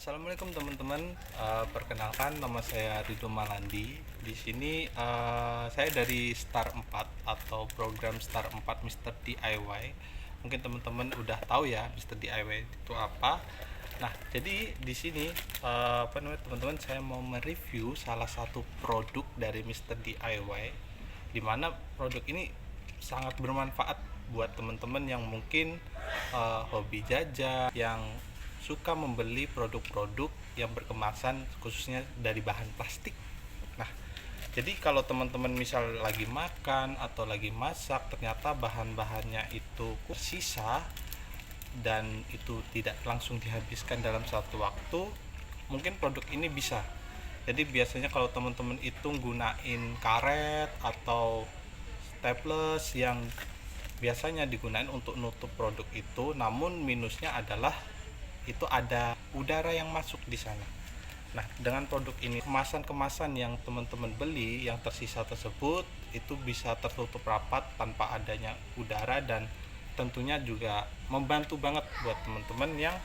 Assalamualaikum teman-teman. Perkenalkan nama saya Ridho Malandi. Di sini saya dari Star 4 atau program Star 4 Mister DIY. Mungkin teman-teman udah tahu ya Mister DIY itu apa. Nah, jadi di sini teman-teman, saya mau mereview salah satu produk dari Mister DIY, di mana produk ini sangat bermanfaat buat teman-teman yang mungkin hobi jajan, yang suka membeli produk-produk yang berkemasan khususnya dari bahan plastik. Nah, jadi kalau teman-teman misal lagi makan atau lagi masak, ternyata bahan-bahannya itu sisa dan itu tidak langsung dihabiskan dalam satu waktu, mungkin produk ini bisa. Jadi biasanya kalau teman-teman itu gunain karet atau staples yang biasanya digunakan untuk nutup produk itu, namun minusnya adalah itu ada udara yang masuk di sana. Nah, dengan produk ini, kemasan-kemasan yang teman-teman beli yang tersisa tersebut itu bisa tertutup rapat tanpa adanya udara, dan tentunya juga membantu banget buat teman-teman yang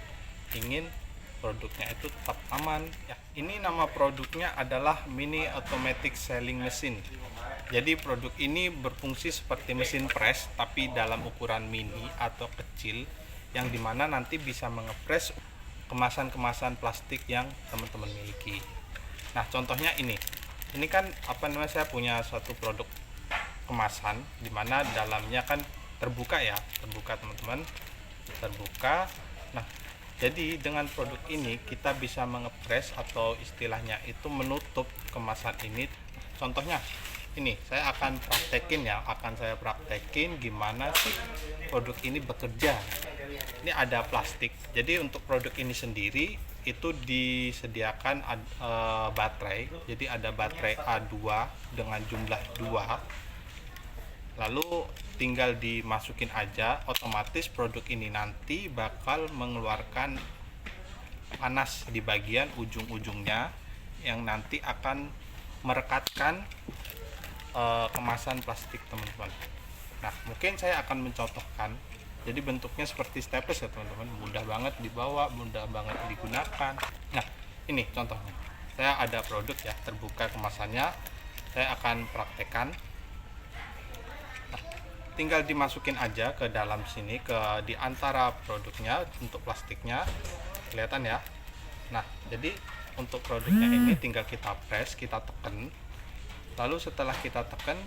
ingin produknya itu tetap aman. Ya, ini nama produknya adalah Mini Automatic Selling Machine. Jadi produk ini berfungsi seperti mesin press tapi dalam ukuran mini atau kecil, yang dimana nanti bisa mengepres kemasan-kemasan plastik yang teman-teman miliki. Nah, contohnya ini kan saya punya suatu produk kemasan dimana dalamnya kan terbuka ya, terbuka teman-teman, terbuka. Nah, jadi dengan produk ini kita bisa mengepres atau istilahnya itu menutup kemasan ini. Contohnya ini saya akan praktekin gimana sih produk ini bekerja. Ini ada plastik. Jadi untuk produk ini sendiri itu disediakan baterai. Jadi ada baterai A2 dengan jumlah 2. Lalu tinggal dimasukin aja, otomatis produk ini nanti bakal mengeluarkan panas di bagian ujung-ujungnya yang nanti akan merekatkan kemasan plastik teman-teman. Nah, mungkin saya akan mencontohkan. Jadi bentuknya seperti staples ya teman-teman, mudah banget dibawa, mudah banget digunakan. Nah, ini contohnya. Saya ada produk ya, terbuka kemasannya. Saya akan praktekkan. Nah, tinggal dimasukin aja ke dalam sini, di antara produknya untuk plastiknya. Kelihatan ya. Nah, jadi untuk produknya ini tinggal kita press, kita tekan. Lalu setelah kita tekan,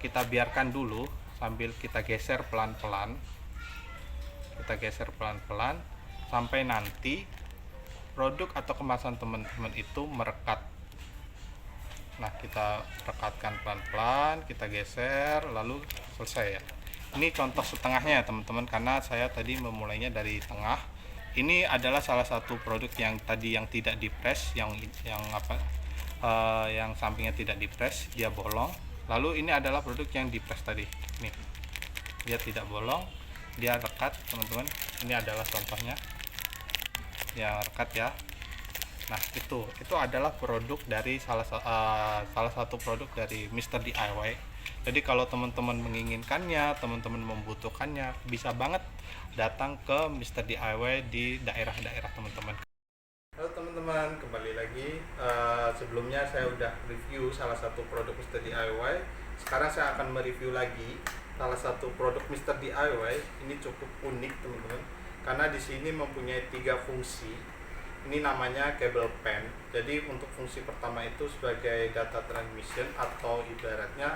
kita biarkan dulu sambil kita geser pelan-pelan. Kita geser pelan-pelan sampai nanti produk atau kemasan teman-teman itu merekat. Nah, kita rekatkan pelan-pelan, kita geser, lalu selesai ya. Ini contoh setengahnya ya teman-teman, karena saya tadi memulainya dari tengah. Ini adalah salah satu produk yang tadi yang tidak dipres, yang sampingnya tidak dipres, dia bolong. Lalu ini adalah produk yang dipres tadi. Nih, dia tidak bolong, dia rekat teman-teman. Ini adalah contohnya yang rekat ya. Nah, itu adalah produk dari salah satu produk dari Mister DIY. Jadi kalau teman-teman menginginkannya, teman-teman membutuhkannya, bisa banget datang ke Mister DIY di daerah-daerah teman-teman. Halo teman-teman, kembali lagi. Sebelumnya saya udah review salah satu produk Mister DIY. Sekarang saya akan mereview lagi salah satu produk Mister DIY. Ini cukup unik teman-teman, karena di sini mempunyai 3 fungsi. Ini namanya cable pen. Jadi untuk fungsi pertama itu sebagai data transmission, atau ibaratnya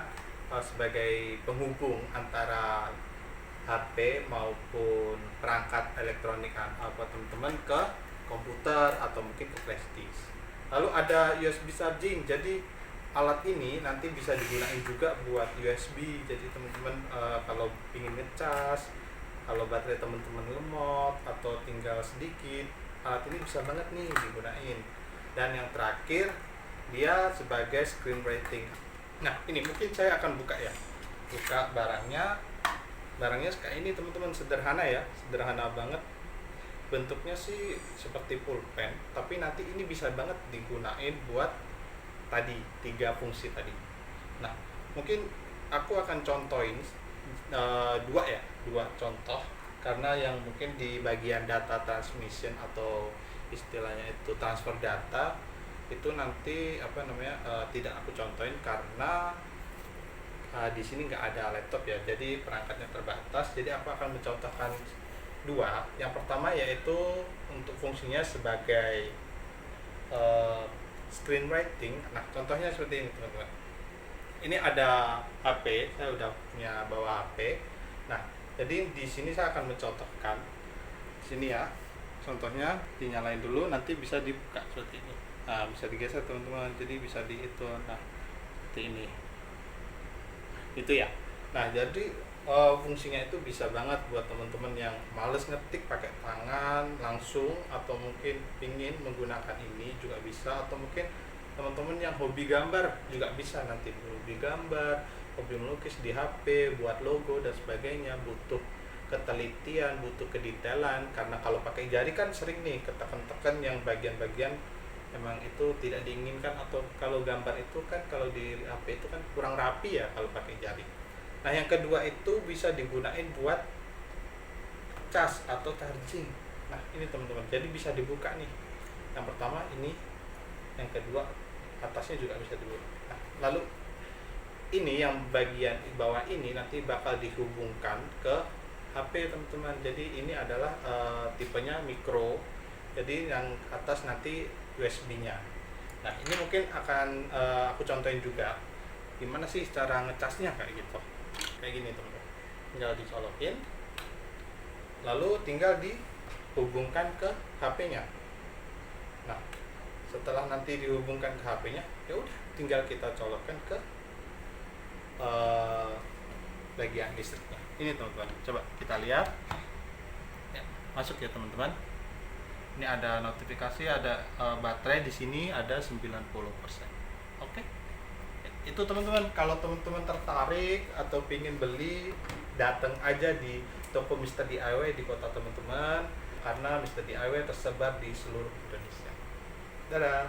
sebagai penghubung antara HP maupun perangkat elektronik teman-teman ke komputer atau mungkin ke flash disk. Lalu ada USB charging. Jadi alat ini nanti bisa digunakan juga buat USB. Jadi teman-teman kalau ingin ngecas, kalau baterai teman-teman lemot atau tinggal sedikit, alat ini bisa banget nih digunain. Dan yang terakhir, dia sebagai screenwriting. Nah, ini mungkin saya akan buka ya. Buka barangnya kayak ini teman-teman, sederhana ya, sederhana banget. Bentuknya sih seperti pulpen, tapi nanti ini bisa banget digunain buat tadi 3 fungsi tadi. Nah, mungkin aku akan contohin dua contoh, karena yang mungkin di bagian data transmission atau istilahnya itu transfer data, itu nanti tidak aku contohin karena di sini nggak ada laptop ya, jadi perangkatnya terbatas. Jadi aku akan mencontohkan dua. Yang pertama yaitu untuk fungsinya sebagai screenwriting. Nah, contohnya seperti ini teman-teman. Ini ada HP, saya udah punya bawa HP. Nah, jadi di sini saya akan mencontohkan sini ya. Contohnya dinyalain dulu, nanti bisa dibuka seperti ini. Nah, bisa digeser teman-teman, jadi bisa di itu. Nah, seperti ini. Itu ya. Nah, jadi fungsinya itu bisa banget buat teman-teman yang males ngetik pakai tangan langsung, atau mungkin pingin menggunakan ini juga bisa, atau mungkin teman-teman yang hobi gambar juga bisa. Nanti hobi gambar, hobi melukis di HP, buat logo dan sebagainya, butuh ketelitian, butuh kedetailan, karena kalau pakai jari kan sering nih ketekan-tekan yang bagian-bagian emang itu tidak diinginkan, atau kalau gambar itu kan kalau di HP itu kan kurang rapi ya kalau pakai jari. Nah, yang kedua itu bisa digunain buat cas atau charging. Nah, ini teman-teman, jadi bisa dibuka nih. Yang pertama ini, yang kedua atasnya juga bisa dibuka. Nah, lalu ini yang bagian bawah ini nanti bakal dihubungkan ke HP teman-teman. Jadi ini adalah tipenya micro. Jadi yang atas nanti USB-nya. Nah, ini mungkin akan aku contohin juga gimana sih cara ngecasnya kayak gitu. Kayak gini teman-teman. Tinggal dicolokin, lalu tinggal dihubungkan ke HP-nya. Nah, setelah nanti dihubungkan ke HP-nya, ya udah tinggal kita colokkan ke bagian listriknya. Ini teman-teman, coba kita lihat. Ya, masuk ya teman-teman. Ini ada notifikasi, ada baterai di sini ada 90%. Oke. Itu teman-teman, kalau teman-teman tertarik atau ingin beli, datang aja di toko Mr. DIY di kota teman-teman, karena Mr. DIY tersebar di seluruh Indonesia. Dadah.